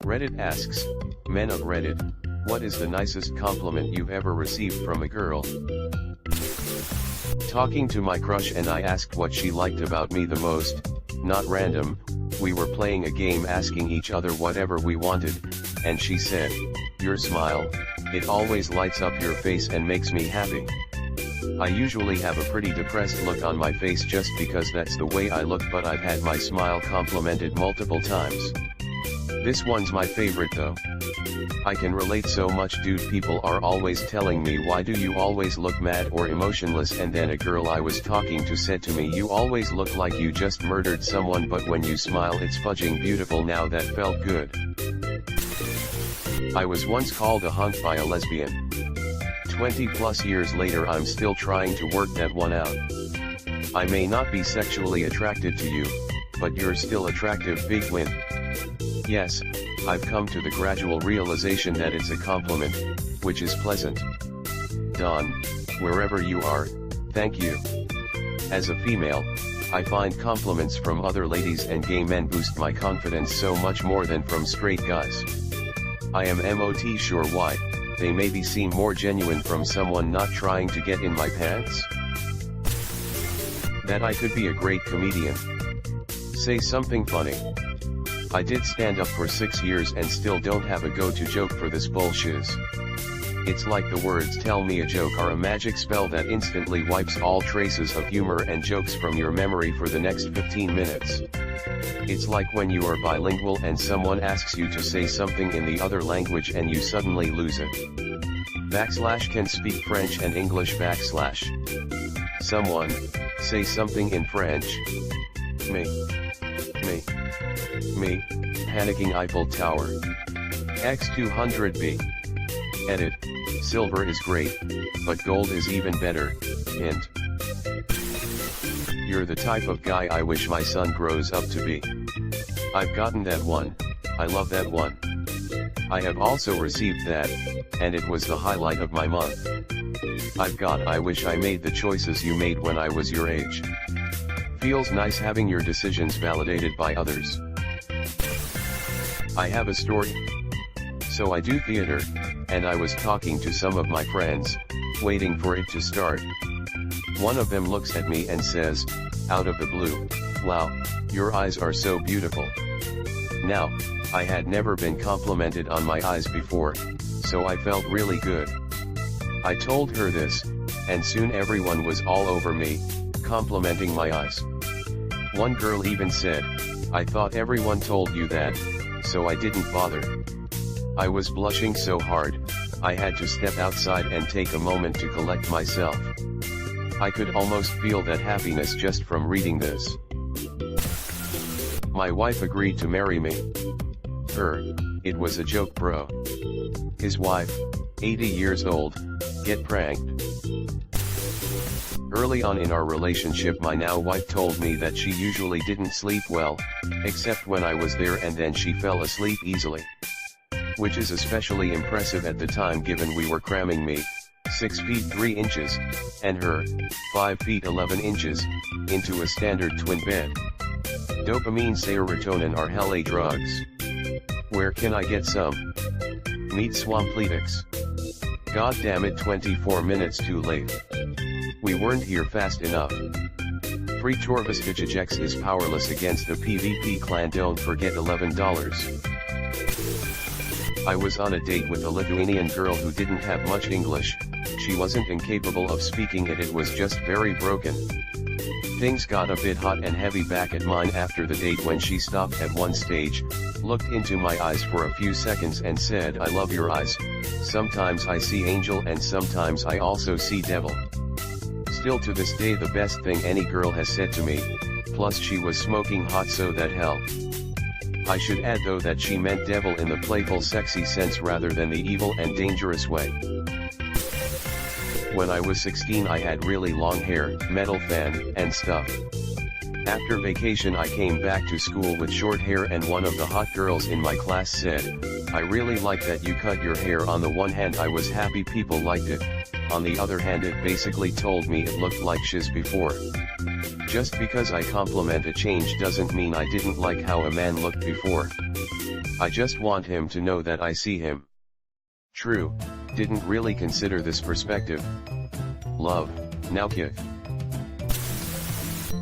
Reddit asks, men of Reddit, what is the nicest compliment you've ever received from a girl? Talking to my crush and I asked what she liked about me the most, not random, we were playing a game asking each other whatever we wanted, and she said, your smile, it always lights up your face and makes me happy. I usually have a pretty depressed look on my face just because that's the way I look, but I've had my smile complimented multiple times. This one's my favorite though. I can relate so much, dude. People are always telling me, why do you always look mad or emotionless, and then a girl I was talking to said to me, you always look like you just murdered someone, but when you smile it's fudging beautiful. Now that felt good. I was once called a hunk by a lesbian. 20 plus years later I'm still trying to work that one out. I may not be sexually attracted to you, but you're still attractive. Big win. Yes, I've come to the gradual realization that it's a compliment, which is pleasant. Don, wherever you are, thank you. As a female, I find compliments from other ladies and gay men boost my confidence so much more than from straight guys. I am not sure why, they maybe seem more genuine from someone not trying to get in my pants? That I could be a great comedian. Say something funny. I did stand up for 6 years and still don't have a go-to joke for this bullshiz. It's like the words tell me a joke are a magic spell that instantly wipes all traces of humor and jokes from your memory for the next 15 minutes. It's like when you are bilingual and someone asks you to say something in the other language and you suddenly lose it. / can speak French and English / Someone, say something in French. Me, panicking Eiffel Tower. X200B. Edit, silver is great, but gold is even better, hint. You're the type of guy I wish my son grows up to be. I've gotten that one, I love that one. I have also received that, and it was the highlight of my month. I've got I wish I made the choices you made when I was your age. Feels nice having your decisions validated by others. I have a story. So I do theater, and I was talking to some of my friends, waiting for it to start. One of them looks at me and says, out of the blue, wow, your eyes are so beautiful. Now, I had never been complimented on my eyes before, so I felt really good. I told her this, and soon everyone was all over me, complimenting my eyes. One girl even said, I thought everyone told you that, so I didn't bother. I was blushing so hard, I had to step outside and take a moment to collect myself. I could almost feel that happiness just from reading this. My wife agreed to marry me. It was a joke, bro. His wife, 80 years old, get pranked. Early on in our relationship, my now wife told me that she usually didn't sleep well, except when I was there, and then she fell asleep easily. Which is especially impressive at the time, given we were cramming me, 6 feet 3 inches, and her, 5 feet 11 inches, into a standard twin bed. Dopamine serotonin are hella drugs. Where can I get some? Meet Swampletics. God damn it, 24 minutes too late. We weren't here fast enough. Free Torvastagex is powerless against the PvP clan. Don't forget $11. I was on a date with a Lithuanian girl who didn't have much English. She wasn't incapable of speaking it, it was just very broken. Things got a bit hot and heavy back at mine after the date when she stopped at one stage, looked into my eyes for a few seconds and said, I love your eyes. Sometimes I see angel and sometimes I also see devil. Still to this day the best thing any girl has said to me, plus she was smoking hot, so that helped. I should add though that she meant devil in the playful sexy sense rather than the evil and dangerous way. When I was 16 I had really long hair, metal fan, and stuff. After vacation I came back to school with short hair, and one of the hot girls in my class said, I really like that you cut your hair. On the one hand I was happy people liked it, on the other hand it basically told me it looked like shiz before. Just because I compliment a change doesn't mean I didn't like how a man looked before. I just want him to know that I see him. True, didn't really consider this perspective. Love, now kick.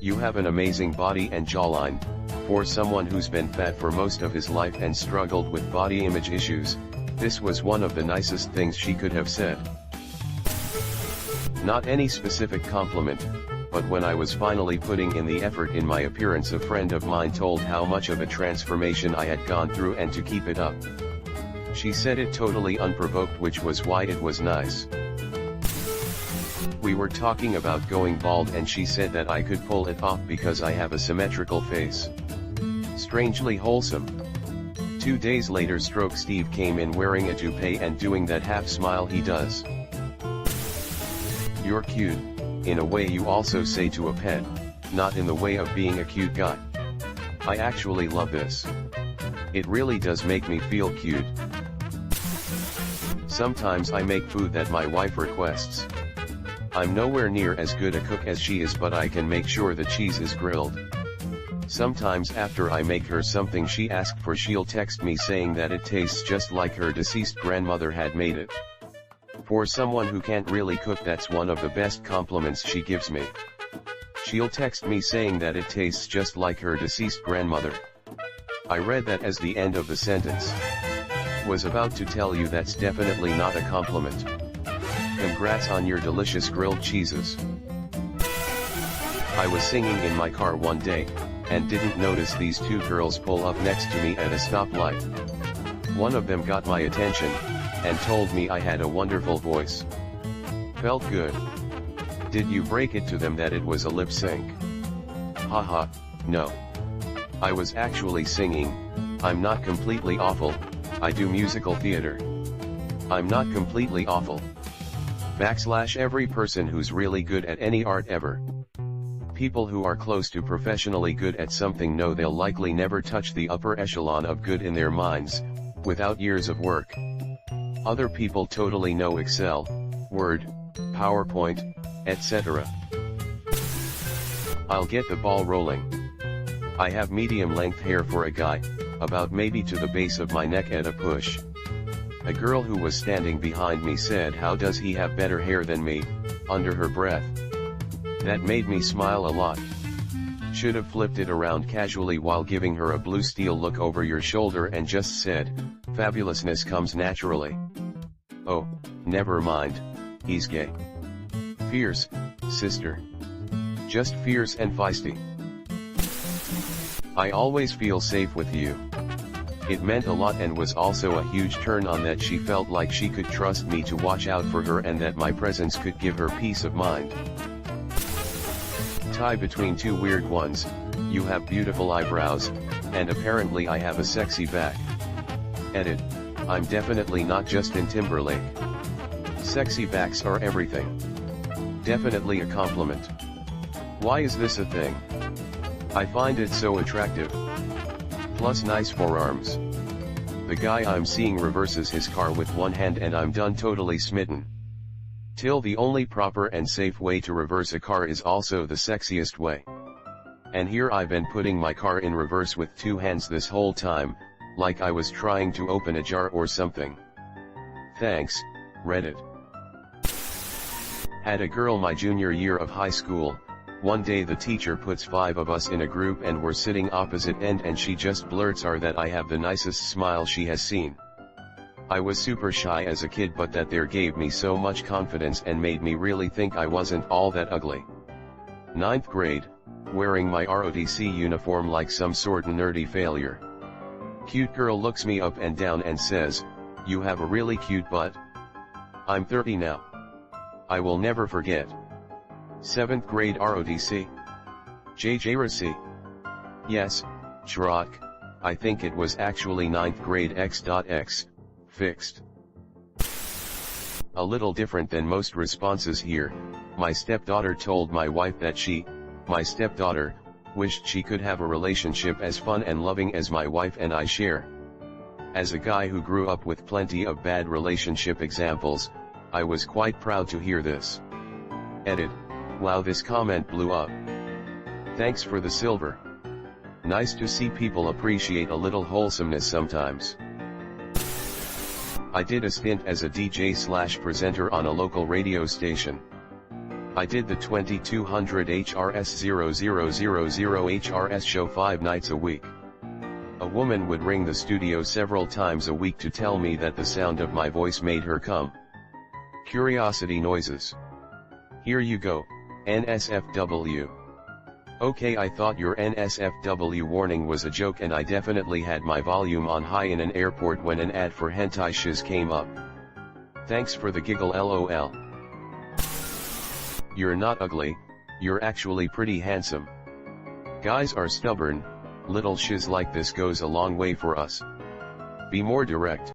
You have an amazing body and jawline. For someone who's been fat for most of his life and struggled with body image issues, this was one of the nicest things she could have said. Not any specific compliment, but when I was finally putting in the effort in my appearance, a friend of mine told how much of a transformation I had gone through and to keep it up. She said it totally unprovoked, which was why it was nice. We were talking about going bald and she said that I could pull it off because I have a symmetrical face. Strangely wholesome. 2 days later, Stroke Steve came in wearing a toupee and doing that half smile he does. You're cute, in a way you also say to a pet, not in the way of being a cute guy. I actually love this. It really does make me feel cute. Sometimes I make food that my wife requests. I'm nowhere near as good a cook as she is, but I can make sure the cheese is grilled. Sometimes after I make her something she asked for, she'll text me saying that it tastes just like her deceased grandmother had made it. For someone who can't really cook, that's one of the best compliments she gives me. She'll text me saying that it tastes just like her deceased grandmother. I read that as the end of the sentence. Was about to tell you that's definitely not a compliment. Congrats on your delicious grilled cheeses. I was singing in my car one day, and didn't notice these two girls pull up next to me at a stoplight. One of them got my attention, and told me I had a wonderful voice. Felt good. Did you break it to them that it was a lip sync? Haha, no. I was actually singing. I'm not completely awful, I do musical theater. I'm not completely awful. / every person who's really good at any art ever. People who are close to professionally good at something know they'll likely never touch the upper echelon of good in their minds, without years of work. Other people totally know Excel, Word, PowerPoint, etc. I'll get the ball rolling. I have medium length hair for a guy, about maybe to the base of my neck at a push. A girl who was standing behind me said, "How does he have better hair than me?" under her breath. That made me smile a lot. Should have flipped it around casually while giving her a blue steel look over your shoulder and just said, "Fabulousness comes naturally." Oh, never mind, he's gay. Fierce, sister. Just fierce and feisty. I always feel safe with you. It meant a lot and was also a huge turn on that she felt like she could trust me to watch out for her and that my presence could give her peace of mind. Tie between two weird ones, you have beautiful eyebrows, and apparently I have a sexy back. Edit, I'm definitely not Justin Timberlake. Sexy backs are everything. Definitely a compliment. Why is this a thing? I find it so attractive. Plus nice forearms. The guy I'm seeing reverses his car with one hand and I'm done totally smitten. Till the only proper and safe way to reverse a car is also the sexiest way. And here I've been putting my car in reverse with two hands this whole time, like I was trying to open a jar or something. Thanks, Reddit. Had a girl my junior year of high school. One day the teacher puts 5 of us in a group and we're sitting opposite end and she just blurts out that I have the nicest smile she has seen. I was super shy as a kid, but that there gave me so much confidence and made me really think I wasn't all that ugly. 9th grade, wearing my ROTC uniform like some sort of nerdy failure. Cute girl looks me up and down and says, "You have a really cute butt." I'm 30 now. I will never forget. 7th grade ROTC. JJRC. Yes, Shrok, I think it was actually 9th grade X.X. Fixed. A little different than most responses here, my stepdaughter told my wife that she, my stepdaughter, wished she could have a relationship as fun and loving as my wife and I share. As a guy who grew up with plenty of bad relationship examples, I was quite proud to hear this. Edit. Wow, this comment blew up. Thanks for the silver. Nice to see people appreciate a little wholesomeness sometimes. I did a stint as a DJ/presenter on a local radio station. I did the 2200 HRS 0000 HRS show 5 nights a week. A woman would ring the studio several times a week to tell me that the sound of my voice made her come. Curiosity noises. Here you go, NSFW. Okay, I thought your NSFW warning was a joke, and I definitely had my volume on high in an airport when an ad for hentai shiz came up. Thanks for the giggle, LOL. You're not ugly, you're actually pretty handsome. Guys are stubborn, little shiz like this goes a long way for us. Be more direct.